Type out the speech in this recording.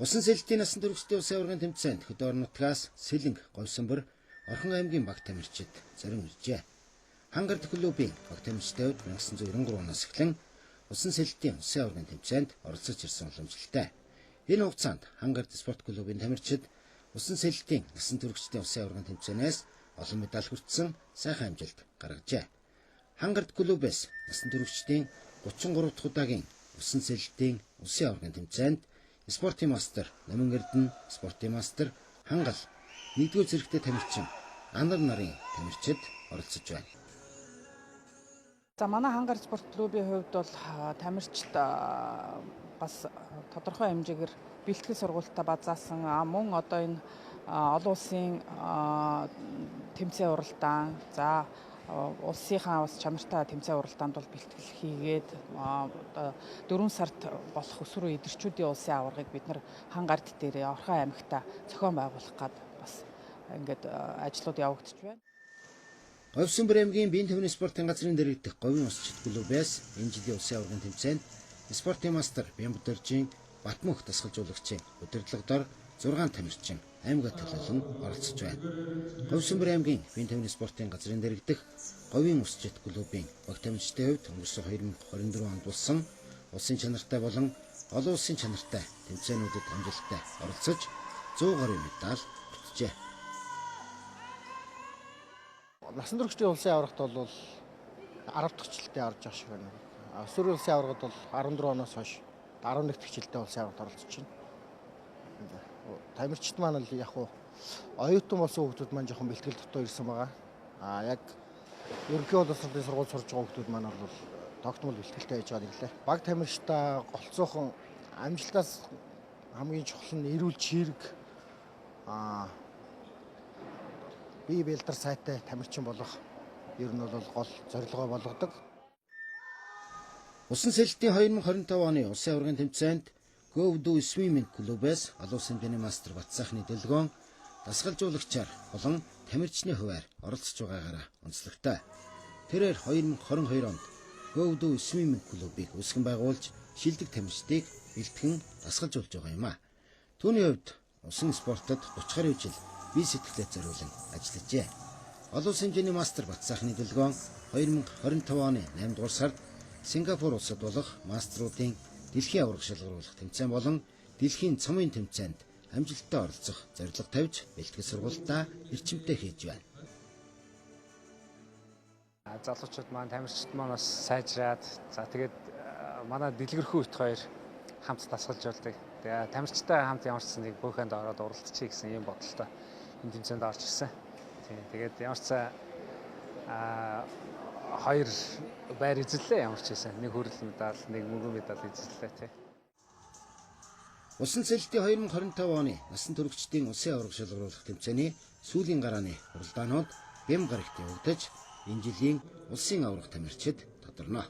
Усан сэлтийн насан туршидын улсын аваргын тэмцээнд хөдөө орон нутгаас Сэлэнг, Говьсонбор, Орхон аймгийн баг тамирчид зарим иржээ. Хангарт клубын баг тамирчдад 1993 оноос эхлэн усан сэлтийн улсын аваргын тэмцээнд оролцож ирсэн уламжлалтай. Энэ хугацаанд Хангарт спорт клубын тамирчид усан сэлтийн насан туршидын улсын аваргын тэмцээнээс олон медаль хүртсэн сайхан амжилт гаргажээ. Хангарт клубээс насан туршидын 33 дахь удаагийн усан сэлтийн улсын аваргын тэмцээнд спортын мастер Намин Эрдэнэ, спортын мастер Хангал, 1-р зэрэгтэй тамирчин Анар нарын тамирчид оролцож байна. За манай Хангарт спорт клубын хувьд бол тамирчид бас тодорхой хэмжээгээр бэлтгэл сургалтаа базаасан мөн одоо энэ олон улсын тэмцээн уралдаан за улсынхаа бас чанартай тэмцээн уралдаанд бол бэлтгэл хийгээд одоо 4 сард болох өсвөр идэрчүүдийн улсын аваргыг бид нар Хангарт дээр Орхон аймагта зохион байгуулах гээд бас ингээд ажлууд явагдаж байна. Говьсонбор аймгийн биеийн төвний спортын газрын дэргэдэх говийн усчид клубээс энэ жилийн улсын аваргын тэмцээнд спортын мастер Бямбдоржийн Батмөнх дасгалжуулагчийн удирдлагадор 6 тамирчин аймагт төлөөлөн оролцож байна. Говьсонбор аймгийн биеийн төвний спортын газрын дэргэдэх говийн усчид клубын баг тамирчдын хувьд өнгөрсөн 2024 онд болсон улсын чанартай болон олон улсын чанартай тэмцээнүүдэд амжилттай оролцож 100 гаруй медаль хүртжээ. Насан туршидын улсын аваргад бол 10 дахь жилдээ орж байгаа шиг байна. Өсвөрийн улсын аваргад бол 14 оноос хойш 11 дахь жилдээ улсын аваргад оролцож байна. Тамирчид маань л яг уу оюутан болсон хүүхдүүд маань жоохон бэлтгэл дотоо ирсэн байгаа. Яг ерөнхий боловсролын сургууль сурж байгаа хүүхдүүд маань бол тогтмол бэлтгэлтэй байж байгаа юм лээ. Баг тамирчдаа голцоохон амжилтаас хамгийн чухал нь эрүүл чирэг бие бэлдар сайтай тамирчин болох ер нь бол гол зорилгоо болгодог. Усан сэлтийн 2025 оны улсын аваргын тэмцээнд Говьду Swimming клубээс олон улсын хэмжээний мастер Батсайхны Дэлгөөн дасгалжуулагчаар болон тамирчны хуваар оролцож байгаагаараа онцлогтой. Тэрээр 2022 онд Говьду Swimming клубыг үүсгэн байгуулж шилдэг тамирчдыг бэлтгэн дасгалжуулж байгаа юм а. Түүний хувьд усан спортод 30 гаруй жил бие сэтгэлээ зориулан ажиллажээ. Олон улсын хэмжээний мастер Батсайхны Дэлгөөн 2025 оны 8 дугаар сард Сингапур улсад болох мастеруудын дэлхийн аварга шалгаруулах тэмцээн болон дэлхийн цомын тэмцээнд амжилттай оролцох зорилго тавьж бэлтгэл сургалтаа эрчимтэй хийж байна. Залуучууд маань тамирчид маань бас сайжраад за тэгээд манай дэлгэрхүү ит хоёр хамт дасгалжуулдаг. Тэгээд тамирчтай хамт ямар ч нэг бөөхөнд ороод уралдчихъя гэсэн ийм бодолтой энэ тэмцээнд орж ирсэн. Тэгээд ямар ч хоёр байр эзэллээ ямар ч байсан. Нэг хүрэл медаль, нэг мөнгөн медаль эзэллээ тий. Усан сэлтийн 2025 оны насан туршидын улсын аварга шалгаруулах тэмцээний сүүлийн гарааны уралдаанууд Бям гарагт явагдаж энэ жилийн улсын аварга тамирчид тодорно.